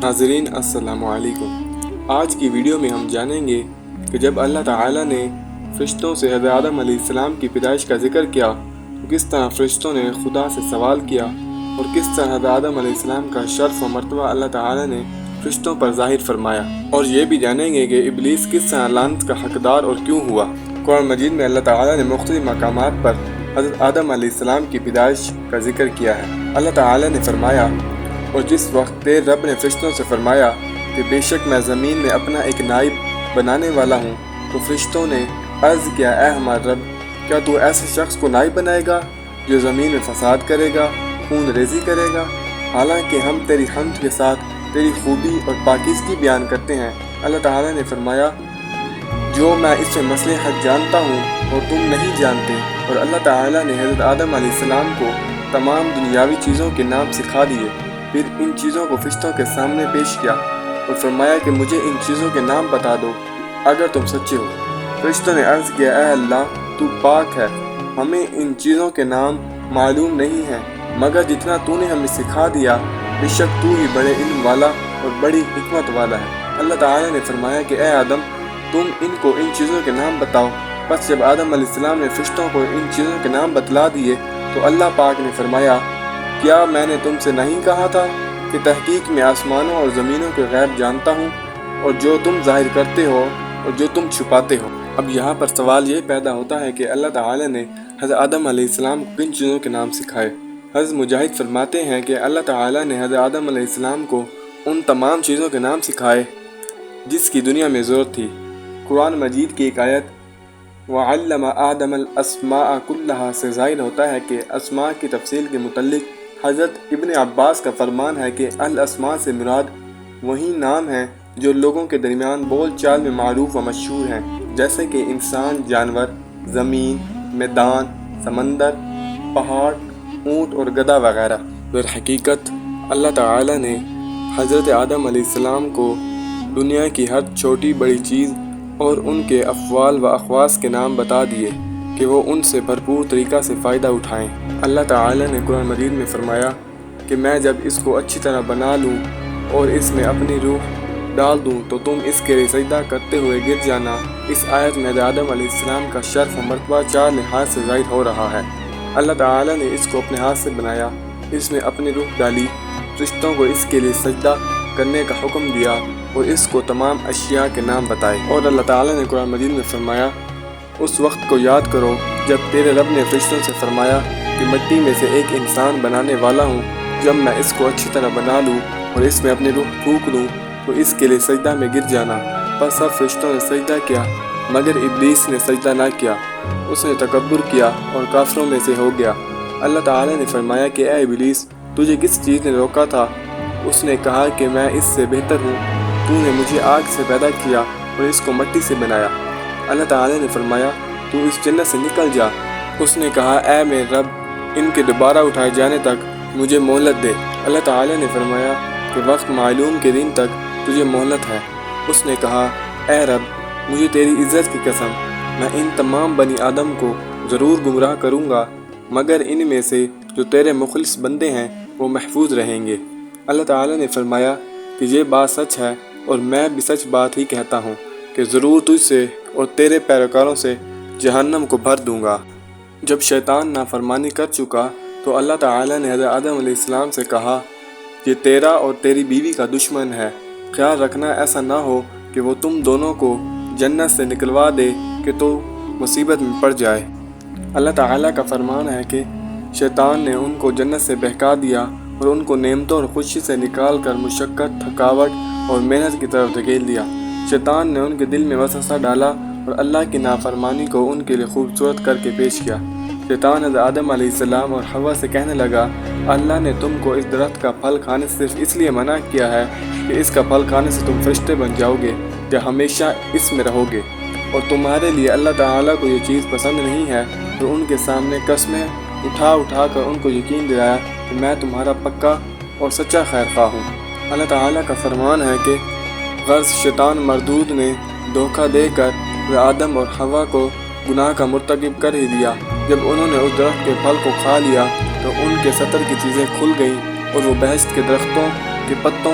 ناظرین السلام علیکم۔ آج کی ویڈیو میں ہم جانیں گے کہ جب اللہ تعالیٰ نے فرشتوں سے حضرت آدم علیہ السلام کی پیدائش کا ذکر کیا تو کس طرح فرشتوں نے خدا سے سوال کیا اور کس طرح حضرت آدم علیہ السلام کا شرف و مرتبہ اللہ تعالیٰ نے فرشتوں پر ظاہر فرمایا، اور یہ بھی جانیں گے کہ ابلیس کس طرح لعنت کا حقدار اور کیوں ہوا۔ قرآن مجید میں اللہ تعالیٰ نے مختلف مقامات پر حضرت آدم علیہ السلام کی پیدائش کا ذکر کیا ہے۔ اللہ تعالیٰ نے فرمایا، اور جس وقت تیرے رب نے فرشتوں سے فرمایا کہ بے شک میں زمین میں اپنا ایک نائب بنانے والا ہوں، تو فرشتوں نے عرض کیا، اے ہمارے رب، کیا تو ایسے شخص کو نائب بنائے گا جو زمین میں فساد کرے گا، خون ریزی کرے گا؟ حالانکہ ہم تیری حمد کے ساتھ تیری خوبی اور پاکیزگی بیان کرتے ہیں۔ اللہ تعالیٰ نے فرمایا، جو میں اس میں مصلحت جانتا ہوں اور تم نہیں جانتے۔ اور اللہ تعالیٰ نے حضرت آدم علیہ السلام کو تمام دنیاوی چیزوں کے نام سکھا دیے، پھر ان چیزوں کو فرشتوں کے سامنے پیش کیا اور فرمایا کہ مجھے ان چیزوں کے نام بتا دو اگر تم سچے ہو۔ فرشتوں نے عرض کیا، اے اللہ، تو پاک ہے، ہمیں ان چیزوں کے نام معلوم نہیں ہیں مگر جتنا تو نے ہمیں سکھا دیا، بے شک تو ہی بڑے علم والا اور بڑی حکمت والا ہے۔ اللہ تعالیٰ نے فرمایا کہ اے آدم، تم ان کو ان چیزوں کے نام بتاؤ۔ بس جب آدم علیہ السلام نے فرشتوں کو ان چیزوں کے نام بتلا دیے تو اللہ پاک نے فرمایا، کیا میں نے تم سے نہیں کہا تھا کہ تحقیق میں آسمانوں اور زمینوں کے غیب جانتا ہوں، اور جو تم ظاہر کرتے ہو اور جو تم چھپاتے ہو؟ اب یہاں پر سوال یہ پیدا ہوتا ہے کہ اللہ تعالیٰ نے حضرت آدم علیہ السلام کو کن چیزوں کے نام سکھائے؟ حضرت مجاہد فرماتے ہیں کہ اللہ تعالیٰ نے حضرت آدم علیہ السلام کو ان تمام چیزوں کے نام سکھائے جس کی دنیا میں ضرورت تھی۔ قرآن مجید کی ایک آیت وَعَلَّمَ آدَمَ الْأَسْمَاءَ كُلَّهَا سے ظاہر ہوتا ہے کہ اسماء کی تفصیل کے متعلق حضرت ابن عباس کا فرمان ہے کہ الاسماء سے مراد وہی نام ہیں جو لوگوں کے درمیان بول چال میں معروف و مشہور ہیں، جیسے کہ انسان، جانور، زمین، میدان، سمندر، پہاڑ، اونٹ اور گدھا وغیرہ۔ در حقیقت اللہ تعالیٰ نے حضرت آدم علیہ السلام کو دنیا کی ہر چھوٹی بڑی چیز اور ان کے افعال و اقواس کے نام بتا دیے کہ وہ ان سے بھرپور طریقہ سے فائدہ اٹھائیں۔ اللہ تعالیٰ نے قرآن مجید میں فرمایا کہ میں جب اس کو اچھی طرح بنا لوں اور اس میں اپنی روح ڈال دوں تو تم اس کے لیے سجدہ کرتے ہوئے گر جانا۔ اس آیت میں آدم علیہ السلام کا شرف و مرتبہ چار لحاظ سے ظاہر ہو رہا ہے۔ اللہ تعالیٰ نے اس کو اپنے ہاتھ سے بنایا، اس میں اپنی روح ڈالی، فرشتوں کو اس کے لیے سجدہ کرنے کا حکم دیا اور اس کو تمام اشیاء کے نام بتائے۔ اور اللہ تعالیٰ نے قرآن مجید میں فرمایا، اس وقت کو یاد کرو جب تیرے رب نے فرشتوں سے فرمایا کہ مٹی میں سے ایک انسان بنانے والا ہوں، جب میں اس کو اچھی طرح بنا لوں اور اس میں اپنی روح پھونک دوں تو اس کے لیے سجدہ میں گر جانا۔ بس سب فرشتوں نے سجدہ کیا مگر ابلیس نے سجدہ نہ کیا، اس نے تکبر کیا اور کافروں میں سے ہو گیا۔ اللہ تعالیٰ نے فرمایا کہ اے ابلیس، تجھے کس چیز نے روکا تھا؟ اس نے کہا کہ میں اس سے بہتر ہوں، تو نے مجھے آگ سے پیدا کیا اور اس کو مٹی سے بنایا۔ اللہ تعالیٰ نے فرمایا، تو اس جنت سے نکل جا۔ اس نے کہا، اے میرے رب، ان کے دوبارہ اٹھائے جانے تک مجھے مہلت دے۔ اللہ تعالیٰ نے فرمایا کہ وقت معلوم کے دن تک تجھے مہلت ہے۔ اس نے کہا، اے رب، مجھے تیری عزت کی قسم، میں ان تمام بنی آدم کو ضرور گمراہ کروں گا مگر ان میں سے جو تیرے مخلص بندے ہیں وہ محفوظ رہیں گے۔ اللہ تعالیٰ نے فرمایا کہ یہ بات سچ ہے اور میں بھی سچ بات ہی کہتا ہوں کہ ضرور تجھ سے اور تیرے پیروکاروں سے جہنم کو بھر دوں گا۔ جب شیطان نافرمانی کر چکا تو اللہ تعالیٰ نے حضرت آدم علیہ السلام سے کہا، یہ تیرا اور تیری بیوی کا دشمن ہے، خیال رکھنا ایسا نہ ہو کہ وہ تم دونوں کو جنت سے نکلوا دے کہ تو مصیبت میں پڑ جائے۔ اللہ تعالیٰ کا فرمان ہے کہ شیطان نے ان کو جنت سے بہکا دیا اور ان کو نعمتوں اور خوشی سے نکال کر مشقت، تھکاوٹ اور محنت کی طرف دھکیل دیا۔ شیطان نے ان کے دل میں وسوسہ ڈالا اور اللہ کی نافرمانی کو ان کے لیے خوبصورت کر کے پیش کیا۔ شیطان حضرت آدم علیہ السلام اور حوا سے کہنے لگا، اللہ نے تم کو اس درخت کا پھل کھانے سے صرف اس لیے منع کیا ہے کہ اس کا پھل کھانے سے تم فرشتے بن جاؤ گے یا ہمیشہ اس میں رہو گے، اور تمہارے لیے اللہ تعالیٰ کو یہ چیز پسند نہیں ہے۔ اور ان کے سامنے قسمیں اٹھا کر ان کو یقین دلایا کہ میں تمہارا پکا اور سچا خیر خواہ ہوں۔ اللہ تعالیٰ کا فرمان ہے کہ غرض شیطان مردود نے دھوکہ دے کر آدم اور حوا کو گناہ کا مرتکب کر ہی دیا۔ جب انہوں نے اس درخت کے پھل کو کھا لیا تو ان کے سطر کی چیزیں کھل گئیں اور وہ بہشت کے درختوں کے پتوں